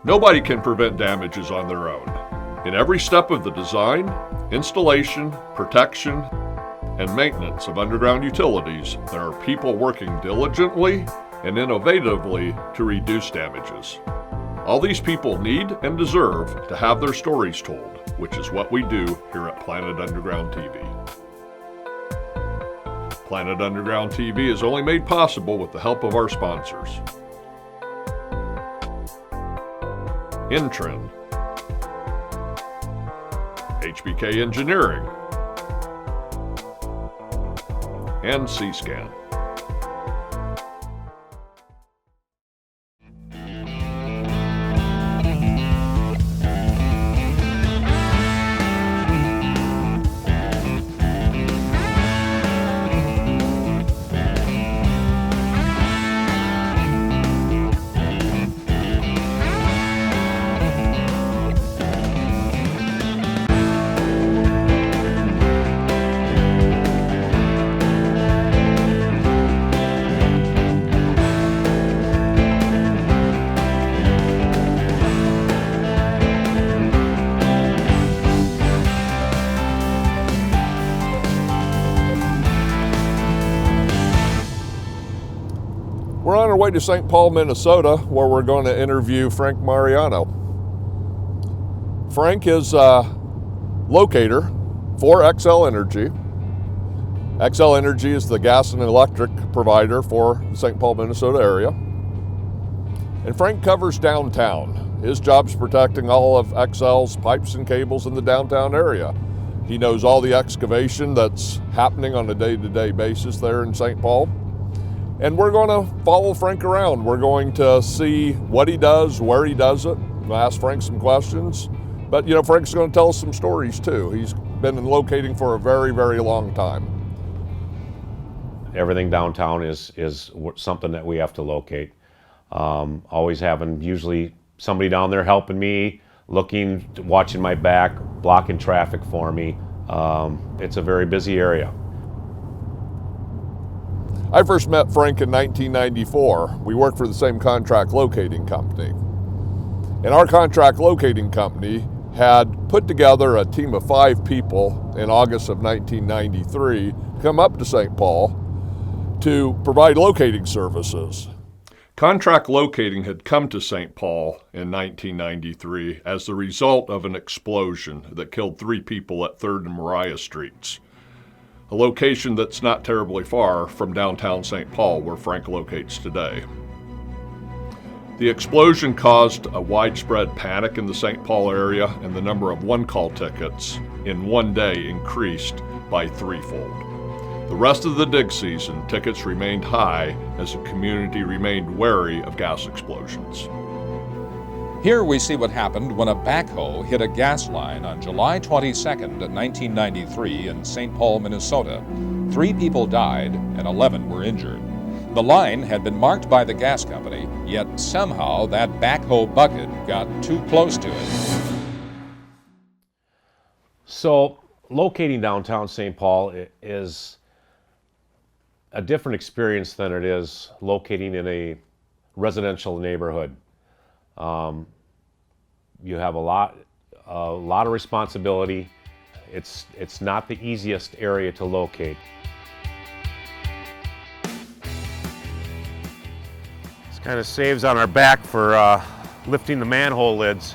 Nobody can prevent damages on their own. In every step of the design, installation, protection, and maintenance of underground utilities, there are people working diligently and innovatively to reduce damages. All these people need and deserve to have their stories told, which is what we do here at Planet Underground TV. Planet Underground TV is only made possible with the help of our sponsors. Intrend, HBK Engineering, and C-Scan. We're on our way to St. Paul, Minnesota, where we're going to interview Frank Mariano. Frank is a locator for Xcel Energy. Xcel Energy is the gas and electric provider for the St. Paul, Minnesota area. And Frank covers downtown. His job's protecting all of Xcel's pipes and cables in the downtown area. He knows all the excavation that's happening on a day-to-day basis there in St. Paul. And we're going to follow Frank around. We're going to see what he does, where he does it. We'll ask Frank some questions. But, you know, Frank's going to tell us some stories, too. He's been in locating for a very, very long time. Everything downtown is something that we have to locate. Always having usually somebody down there helping me, looking, watching my back, blocking traffic for me. It's a very busy area. I first met Frank in 1994. We worked for the same contract locating company. And our contract locating company had put together a team of 5 people in August of 1993 to come up to St. Paul to provide locating services. Contract locating had come to St. Paul in 1993 as the result of an explosion that killed 3 people at 3rd and Mariah Streets, a location that's not terribly far from downtown St. Paul where Frank locates today. The explosion caused a widespread panic in the St. Paul area, and the number of one-call tickets in one day increased by 3-fold. The rest of the dig season, tickets remained high as the community remained wary of gas explosions. Here we see what happened when a backhoe hit a gas line on July 22nd, 1993 in St. Paul, Minnesota. 3 people died and 11 were injured. The line had been marked by the gas company, yet somehow that backhoe bucket got too close to it. So locating downtown St. Paul is a different experience than it is locating in a residential neighborhood. You have a lot of responsibility. It's not the easiest area to locate. This kind of saves on our back for lifting the manhole lids.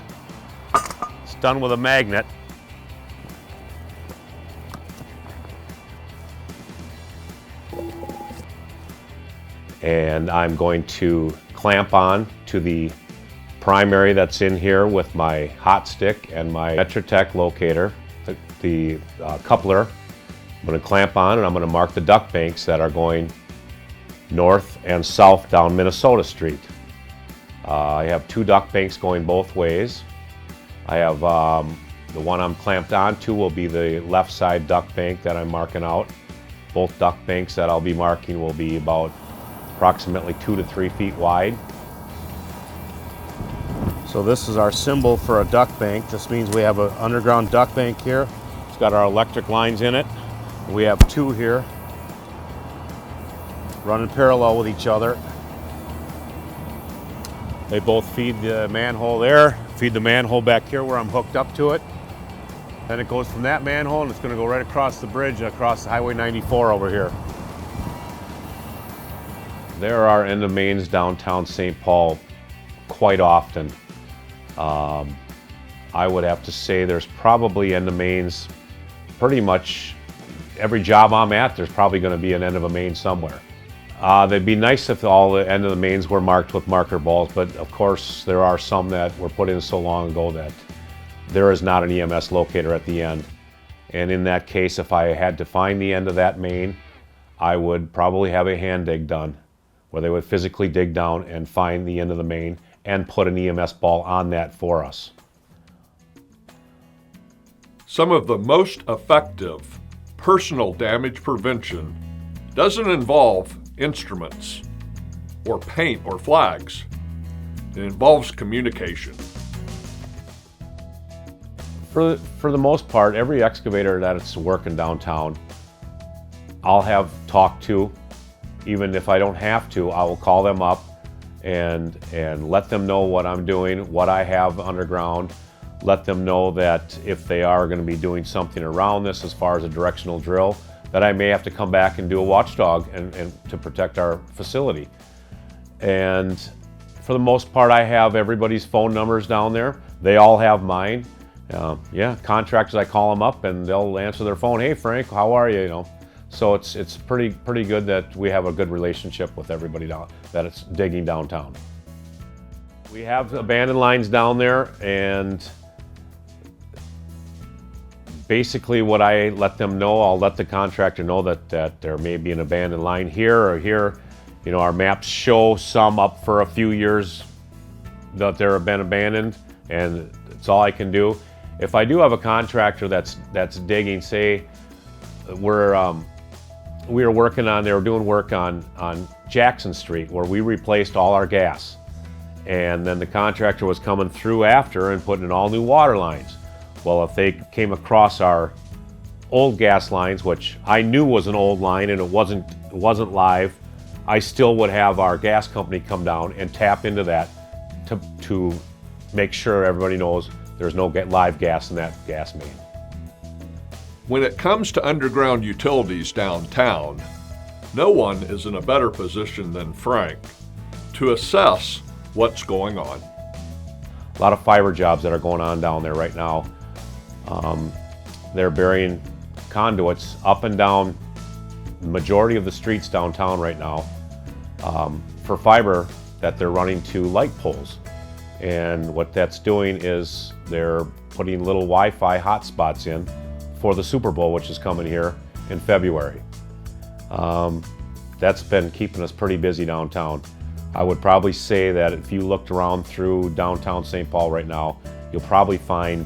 It's done with a magnet. And I'm going to clamp on to the primary that's in here with my hot stick and my Metrotech locator, the coupler. I'm going to clamp on and I'm going to mark the duct banks that are going north and south down Minnesota Street. I have 2 duct banks going both ways. I have the one I'm clamped onto will be the left side duct bank that I'm marking out. Both duct banks that I'll be marking will be about approximately 2 to 3 feet wide. So this is our symbol for a duct bank. This means we have an underground duct bank here. It's got our electric lines in it. We have 2 here running parallel with each other. They both feed the manhole there, feed the manhole back here where I'm hooked up to it. Then it goes from that manhole and it's going to go right across the bridge, across Highway 94 over here. There are end of mains downtown St. Paul quite often. I would have to say there's probably end of mains pretty much every job I'm at, there's probably going to be an end of a main somewhere. They'd be nice if all the end of the mains were marked with marker balls, but of course there are some that were put in so long ago that there is not an EMS locator at the end. And in that case, if I had to find the end of that main, I would probably have a hand dig done, where they would physically dig down and find the end of the main and put an EMS ball on that for us. Some of the most effective personal damage prevention doesn't involve instruments or paint or flags. It involves communication. For the most part, every excavator that's working downtown, I'll have talked to. Even if I don't have to, I will call them up and let them know what I'm doing, what I have underground. Let them know that if they are going to be doing something around this as far as a directional drill, that I may have to come back and do a watchdog and to protect our facility. And for the most part, I have everybody's phone numbers down there. They all have mine. Yeah, contractors, I call them up and they'll answer their phone. Hey Frank, how are you? You know, so it's pretty good that we have a good relationship with everybody down that it's digging downtown. We have abandoned lines down there, and basically what I let them know, I'll let the contractor know that there may be an abandoned line here or here. You know, our maps show some up for a few years that they've been abandoned, and it's all I can do. If I do have a contractor that's digging, say we were working on, they were doing work on Jackson Street where we replaced all our gas. And then the contractor was coming through after and putting in all new water lines. Well, if they came across our old gas lines, which I knew was an old line and it wasn't live, I still would have our gas company come down and tap into that to make sure everybody knows there's no live gas in that gas main. When it comes to underground utilities downtown, no one is in a better position than Frank to assess what's going on. A lot of fiber jobs that are going on down there right now. They're burying conduits up and down the majority of the streets downtown right now for fiber that they're running to light poles. And what that's doing is they're putting little Wi-Fi hotspots in for the Super Bowl, which is coming here in February. That's been keeping us pretty busy downtown. I would probably say that if you looked around through downtown St. Paul right now, you'll probably find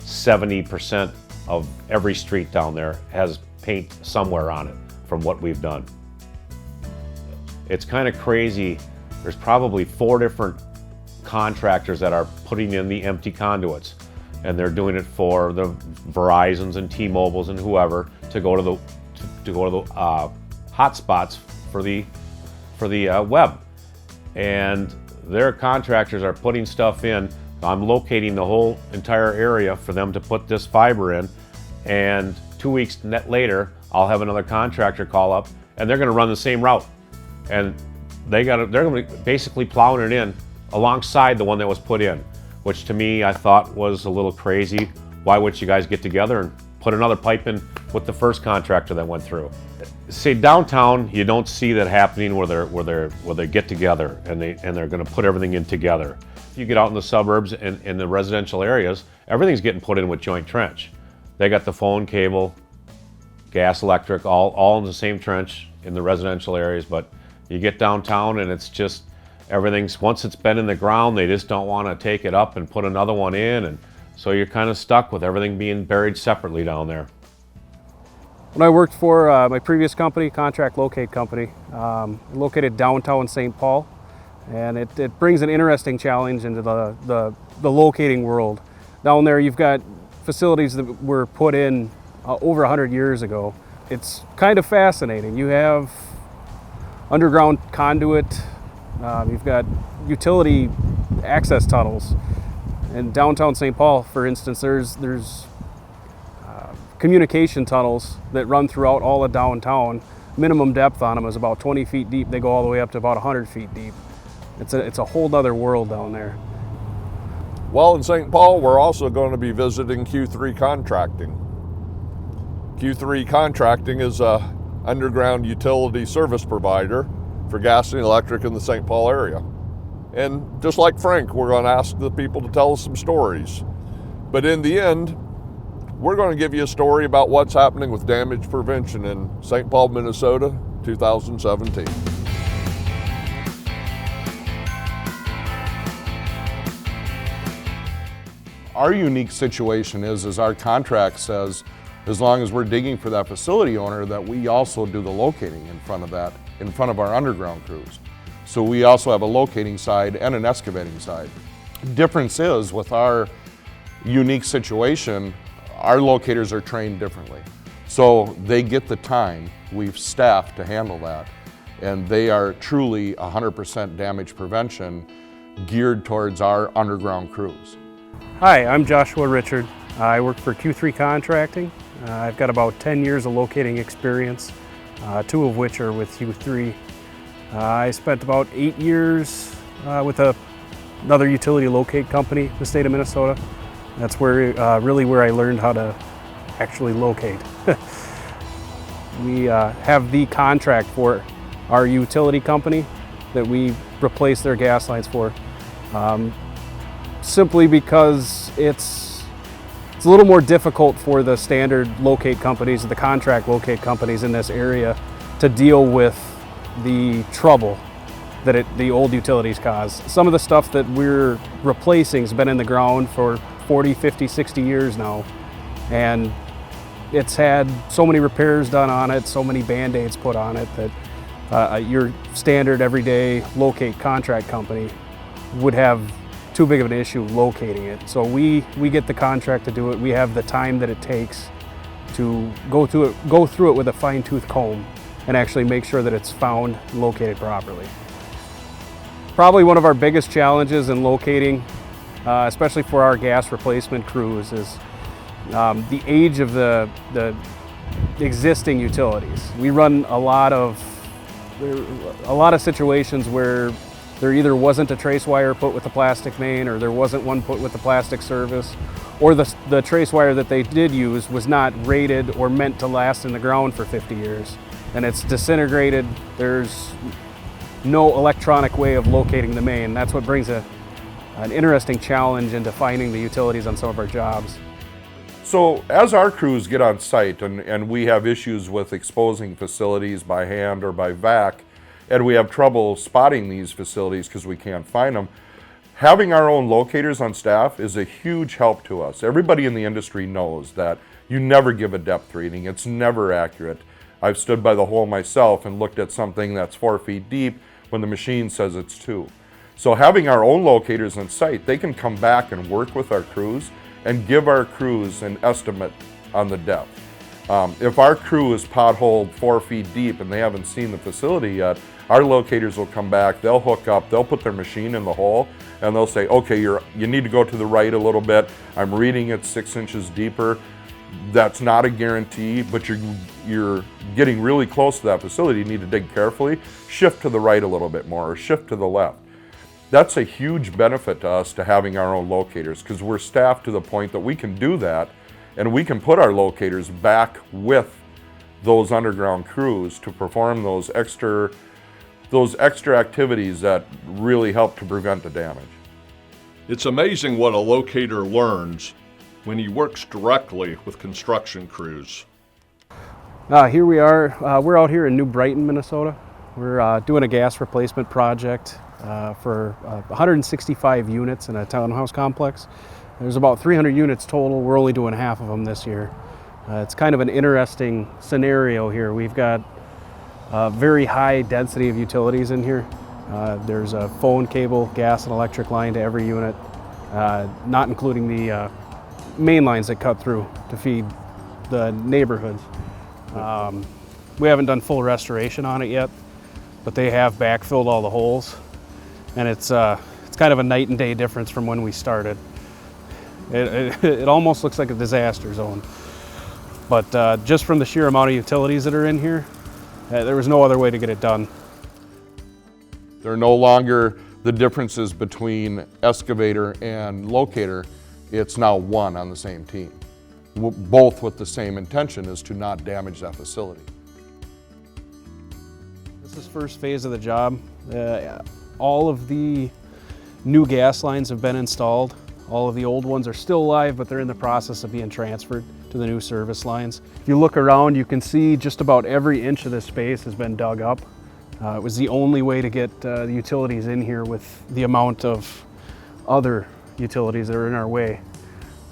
70% of every street down there has paint somewhere on it from what we've done. It's kind of crazy. There's probably 4 different contractors that are putting in the empty conduits, and they're doing it for the Verizons and T-Mobiles and whoever to go to the hotspots for the web. And their contractors are putting stuff in. I'm locating the whole entire area for them to put this fiber in, and 2 weeks later I'll have another contractor call up and they're going to run the same route, and they're going to be basically plowing it in alongside the one that was put in, which to me I thought was a little crazy. Why wouldn't you guys get together and put another pipe in with the first contractor that went through? See, downtown you don't see that happening where they get together and they're going to put everything in together. If you get out in the suburbs and in the residential areas, everything's getting put in with joint trench. They got the phone, cable, gas, electric, all in the same trench in the residential areas. But you get downtown and it's just everything's, once it's been in the ground, they just don't want to take it up and put another one in, and so you're kind of stuck with everything being buried separately down there. When I worked for my previous company, Contract Locate Company, located downtown St. Paul, and it brings an interesting challenge into the locating world. Down there you've got facilities that were put in over 100 years ago. It's kind of fascinating. You have underground conduit You've got utility access tunnels. In downtown St. Paul, for instance, there's communication tunnels that run throughout all of downtown. Minimum depth on them is about 20 feet deep. They go all the way up to about 100 feet deep. It's a whole other world down there. Well, in St. Paul, we're also going to be visiting Q3 Contracting. Q3 Contracting is a underground utility service provider for gas and electric in the St. Paul area. And just like Frank, we're going to ask the people to tell us some stories. But in the end, we're going to give you a story about what's happening with damage prevention in St. Paul, Minnesota, 2017. Our unique situation is our contract says, as long as we're digging for that facility owner, that we also do the locating in front of our underground crews. So we also have a locating side and an excavating side. Difference is, with our unique situation, our locators are trained differently. So they get the time, we've staffed to handle that, and they are truly 100% damage prevention geared towards our underground crews. Hi, I'm Joshua Richard. I work for Q3 Contracting. I've got about 10 years of locating experience, 2 of which are with Q3. I spent about 8 years with another utility locate company in the state of Minnesota. That's where really where I learned how to actually locate. We have the contract for our utility company that we replace their gas lines for, simply because it's a little more difficult for the standard locate companies, the contract locate companies in this area, to deal with the trouble that the old utilities cause. Some of the stuff that we're replacing has been in the ground for 40, 50, 60 years now, and it's had so many repairs done on it, so many band-aids put on it, that your standard everyday locate contract company would have too big of an issue locating it. So we get the contract to do it. We have the time that it takes to go through it with a fine-tooth comb and actually make sure that it's found and located properly. Probably one of our biggest challenges in locating, especially for our gas replacement crews, is the age of the existing utilities. We run a lot of situations where there either wasn't a trace wire put with the plastic main, or there wasn't one put with the plastic service, or the trace wire that they did use was not rated or meant to last in the ground for 50 years. And it's disintegrated. There's no electronic way of locating the main. That's what brings an interesting challenge into finding the utilities on some of our jobs. So as our crews get on site and we have issues with exposing facilities by hand or by vac, and we have trouble spotting these facilities because we can't find them, having our own locators on staff is a huge help to us. Everybody in the industry knows that you never give a depth reading. It's never accurate. I've stood by the hole myself and looked at something that's 4 feet deep when the machine says it's 2. So having our own locators on site, they can come back and work with our crews and give our crews an estimate on the depth. If our crew is potholed 4 feet deep and they haven't seen the facility yet, our locators will come back, they'll hook up, they'll put their machine in the hole, and they'll say, okay, you need to go to the right a little bit. I'm reading it 6 inches deeper. That's not a guarantee, but you're getting really close to that facility. You need to dig carefully. Shift to the right a little bit more, or shift to the left. That's a huge benefit to us, to having our own locators, because we're staffed to the point that we can do that, and we can put our locators back with those underground crews to perform those extra activities that really help to prevent the damage. It's amazing what a locator learns when he works directly with construction crews. Here we are. We're out here in New Brighton, Minnesota. We're doing a gas replacement project for 165 units in a townhouse complex. There's about 300 units total. We're only doing half of them this year. It's kind of an interesting scenario here. We've got a very high density of utilities in here. There's a phone, cable, gas, and electric line to every unit, not including the main lines that cut through to feed the neighborhoods. We haven't done full restoration on it yet, but they have backfilled all the holes. and it's kind of a night and day difference from when we started. It almost looks like a disaster zone, but just from the sheer amount of utilities that are in here, there was no other way to get it done. There are no longer the differences between excavator and locator. It's now one on the same team, both with the same intention, is to not damage that facility. This is first phase of the job. All of the new gas lines have been installed. All of the old ones are still live, but they're in the process of being transferred to the new service lines. If you look around, you can see just about every inch of this space has been dug up. It was the only way to get the utilities in here with the amount of other utilities that are in our way.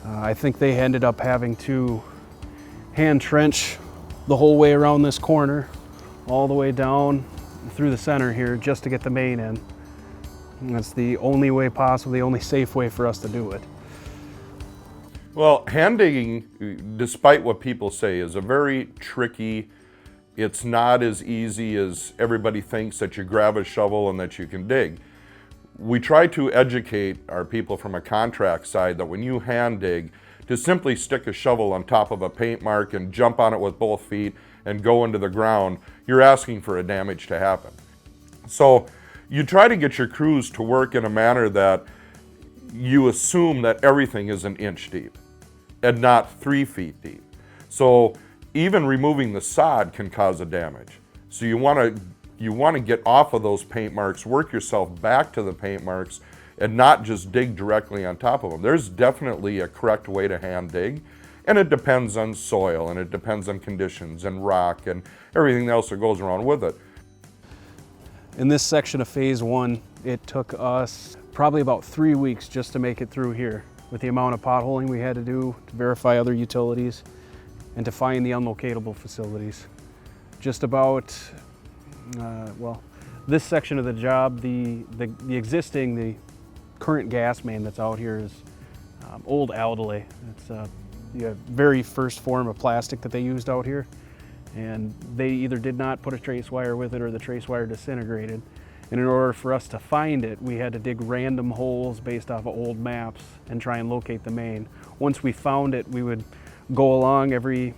I think they ended up having to hand trench the whole way around this corner, all the way down through the center here just to get the main in. And that's the only way possible, the only safe way for us to do it. Well, hand digging, despite what people say, is a very tricky. It's not as easy as everybody thinks, that you grab a shovel and that you can dig. We try to educate our people from a contract side that when you hand dig, to simply stick a shovel on top of a paint mark and jump on it with both feet and go into the ground, you're asking for a damage to happen. So you try to get your crews to work in a manner that you assume that everything is 1 inch deep and not 3 feet deep. So even removing the sod can cause a damage. So you want to get off of those paint marks, work yourself back to the paint marks, and not just dig directly on top of them. There's definitely a correct way to hand dig, and it depends on soil, and it depends on conditions and rock and everything else that goes around with it. In this section of phase 1, it took us probably about 3 weeks just to make it through here, with the amount of potholing we had to do to verify other utilities and to find the unlocatable facilities. Just about, well, this section of the job, the current gas main that's out here is old aldelay. It's the very first form of plastic that they used out here, and they either did not put a trace wire with it or the trace wire disintegrated. And in order for us to find it, we had to dig random holes based off of old maps and try and locate the main. Once we found it, we would go along every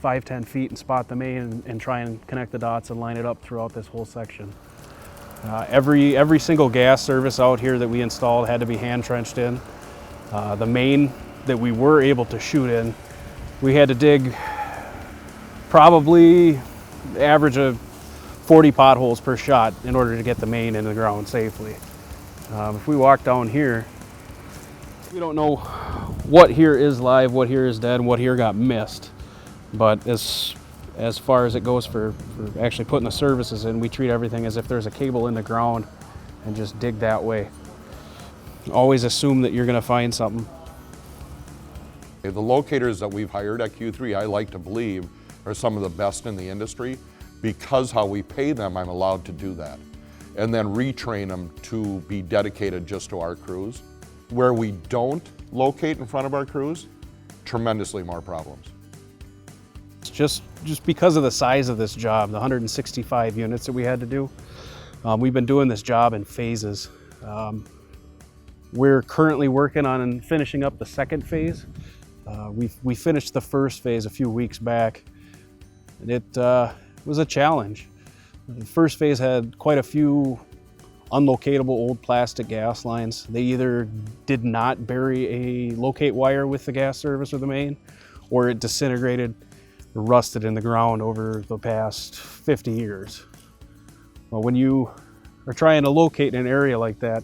5-10 feet and spot the main and try and connect the dots and line it up throughout this whole section. Every single gas service out here that we installed had to be hand trenched in. The main that we were able to shoot in, we had to dig probably average of 40 potholes per shot in order to get the main in the ground safely. If we walk down here, we don't know what here is live, what here is dead, and what here got missed. But as far as it goes for actually putting the services in, we treat everything as if there's a cable in the ground and just dig that way. Always assume that you're going to find something. The locators that we've hired at Q3, I like to believe, are some of the best in the industry. Because how we pay them, I'm allowed to do that. And then retrain them to be dedicated just to our crews. Where we don't locate in front of our crews, tremendously more problems. Just because of the size of this job, the 165 units that we had to do, we've been doing this job in phases. We're currently working on finishing up the second phase. We finished the first phase a few weeks back. It was a challenge. The first phase had quite a few unlocatable old plastic gas lines. They either did not bury a locate wire with the gas service or the main, or it disintegrated or rusted in the ground over the past 50 years. Well, when you are trying to locate in an area like that,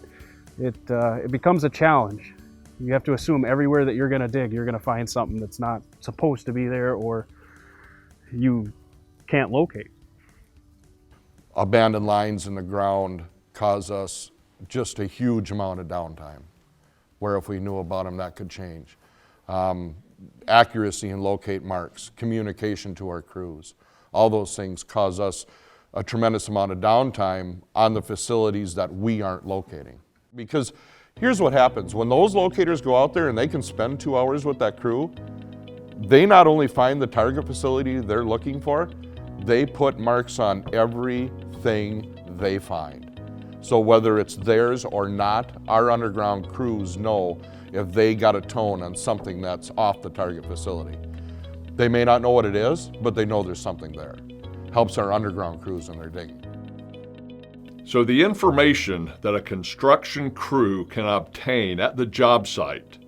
it becomes a challenge. You have to assume everywhere that you're going to dig, you're going to find something that's not supposed to be there or you can't locate. Abandoned lines in the ground cause us just a huge amount of downtime, where if we knew about them, that could change. Accuracy in locate marks, communication to our crews, all those things cause us a tremendous amount of downtime on the facilities that we aren't locating. Because here's what happens, when those locators go out there and they can spend 2 hours with that crew, they not only find the target facility they're looking for, they put marks on everything they find. So whether it's theirs or not, our underground crews know if they got a tone on something that's off the target facility. They may not know what it is, but they know there's something there. Helps our underground crews in their digging. So the information that a construction crew can obtain at the job site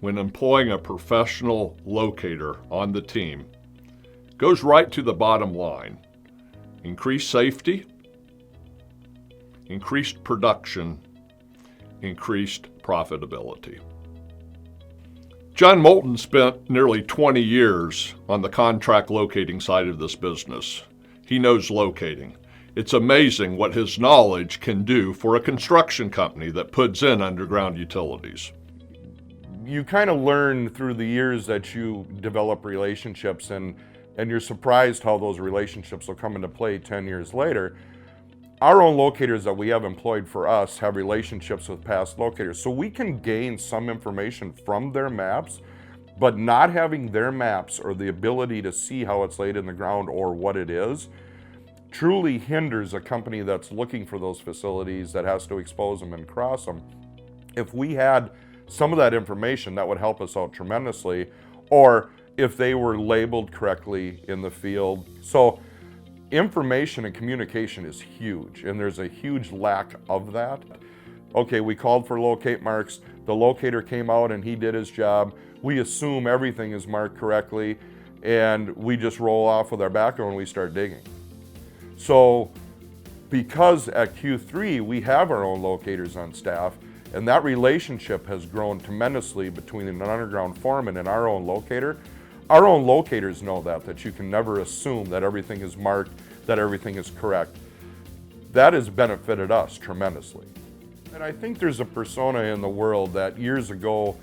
when employing a professional locator on the team goes right to the bottom line. Increased safety, increased production, increased profitability. John Moulton spent nearly 20 years on the contract locating side of this business. He knows locating. It's amazing what his knowledge can do for a construction company that puts in underground utilities. You kind of learn through the years that you develop relationships, and you're surprised how those relationships will come into play 10 years later. Our own locators that we have employed for us have relationships with past locators, so we can gain some information from their maps, but not having their maps or the ability to see how it's laid in the ground or what it is truly hinders a company that's looking for those facilities, that has to expose them and cross them. If we had some of that information, that would help us out tremendously, or if they were labeled correctly in the field. So information and communication is huge, and there's a huge lack of that. Okay, we called for locate marks, the locator came out and he did his job. We assume everything is marked correctly, and we just roll off with our backhoe and we start digging. So because at Q3 we have our own locators on staff, and that relationship has grown tremendously between an underground foreman and our own locator. Our own locators know that you can never assume that everything is marked, that everything is correct. That has benefited us tremendously. And I think there's a persona in the world that years ago,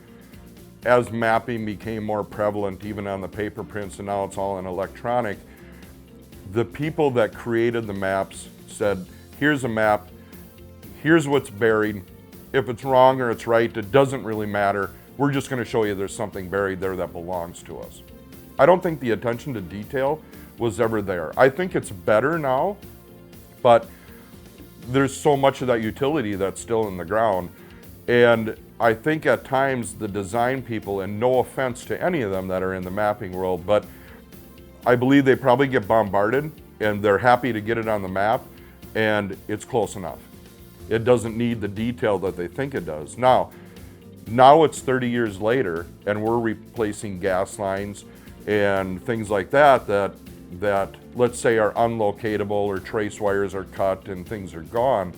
as mapping became more prevalent, even on the paper prints, and now it's all in electronic, the people that created the maps said, here's a map, here's what's buried. If it's wrong or it's right, it doesn't really matter. We're just going to show you there's something buried there that belongs to us. I don't think the attention to detail was ever there. I think it's better now, but there's so much of that utility that's still in the ground. And I think at times the design people, and no offense to any of them that are in the mapping world, but I believe they probably get bombarded and they're happy to get it on the map, and it's close enough. It doesn't need the detail that they think it does. Now it's 30 years later, and we're replacing gas lines and things like that let's say are unlocatable, or trace wires are cut and things are gone.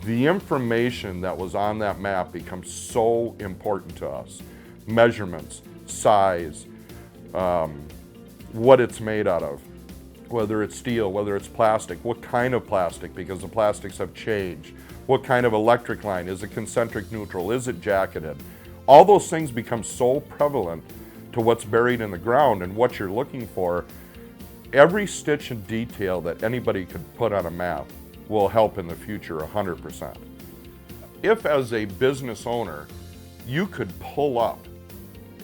The information that was on that map becomes so important to us. Measurements, size, what it's made out of, whether it's steel, whether it's plastic, what kind of plastic, because the plastics have changed. What kind of electric line? Is it concentric neutral? Is it jacketed? All those things become so prevalent to what's buried in the ground and what you're looking for. Every stitch and detail that anybody could put on a map will help in the future 100%. If as a business owner, you could pull up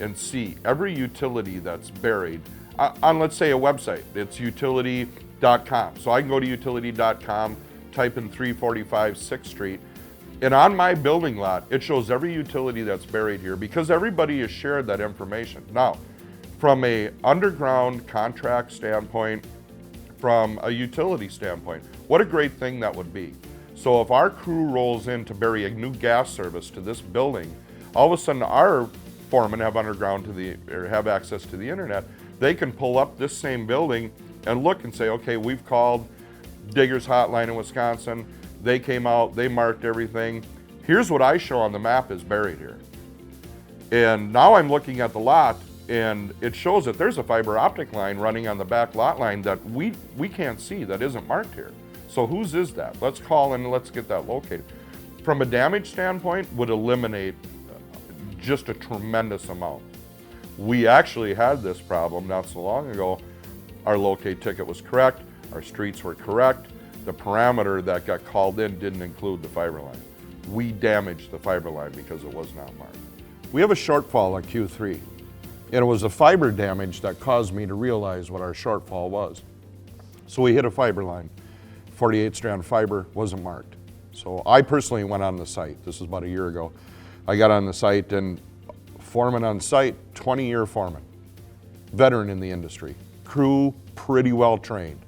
and see every utility that's buried on, let's say, a website, it's utility.com. So I can go to utility.com, type in 345 6th Street, and on my building lot, it shows every utility that's buried here, because everybody has shared that information. Now, from a underground contract standpoint, from a utility standpoint, what a great thing that would be. So if our crew rolls in to bury a new gas service to this building, all of a sudden our foremen have have access to the internet. They can pull up this same building and look and say, okay, we've called Diggers Hotline in Wisconsin. They came out, they marked everything. Here's what I show on the map is buried here. And now I'm looking at the lot, and it shows that there's a fiber optic line running on the back lot line that we can't see, that isn't marked here. So whose is that? Let's call and let's get that located. From a damage standpoint, would eliminate just a tremendous amount. We actually had this problem not so long ago. Our locate ticket was correct, our streets were correct, the parameter that got called in didn't include the fiber line. We damaged the fiber line because it was not marked. We have a shortfall at Q3, and it was a fiber damage that caused me to realize what our shortfall was. So we hit a fiber line. 48 strand fiber wasn't marked. So I personally went on the site. This was about a year ago. I got on the site, and foreman on site, 20-year foreman, veteran in the industry. Crew pretty well trained.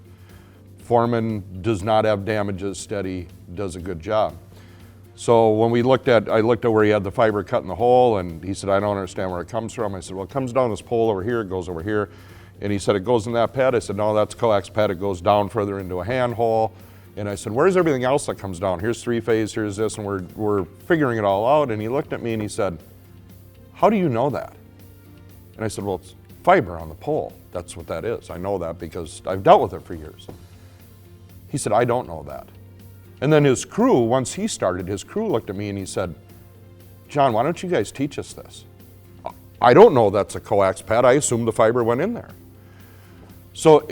Foreman does not have damages, steady, does a good job. So when I looked at where he had the fiber cut in the hole, and he said, I don't understand where it comes from. I said, well, it comes down this pole over here, it goes over here. And he said, it goes in that pad. I said, no, that's coax pad. It goes down further into a hand hole. And I said, where's everything else that comes down? Here's three-phase, here's this, and we're figuring it all out. And he looked at me and he said, how do you know that? And I said, well, it's fiber on the pole. That's what that is. I know that because I've dealt with it for years. He said, I don't know that. And then his crew, once he started, his crew looked at me and he said, John, why don't you guys teach us this? I don't know that's a coax pad. I assumed the fiber went in there. So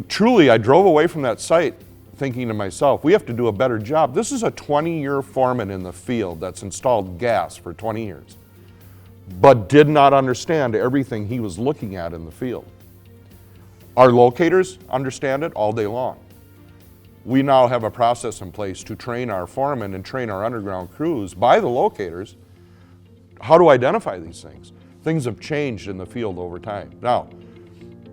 truly, I drove away from that site thinking to myself, we have to do a better job. This is a 20-year foreman in the field that's installed gas for 20 years, but did not understand everything he was looking at in the field. Our locators understand it all day long. We now have a process in place to train our foremen and train our underground crews by the locators how to identify these things. Things have changed in the field over time. Now,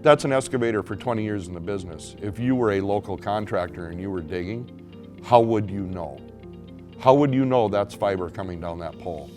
that's an excavator for 20 years in the business. If you were a local contractor and you were digging, how would you know? How would you know that's fiber coming down that pole?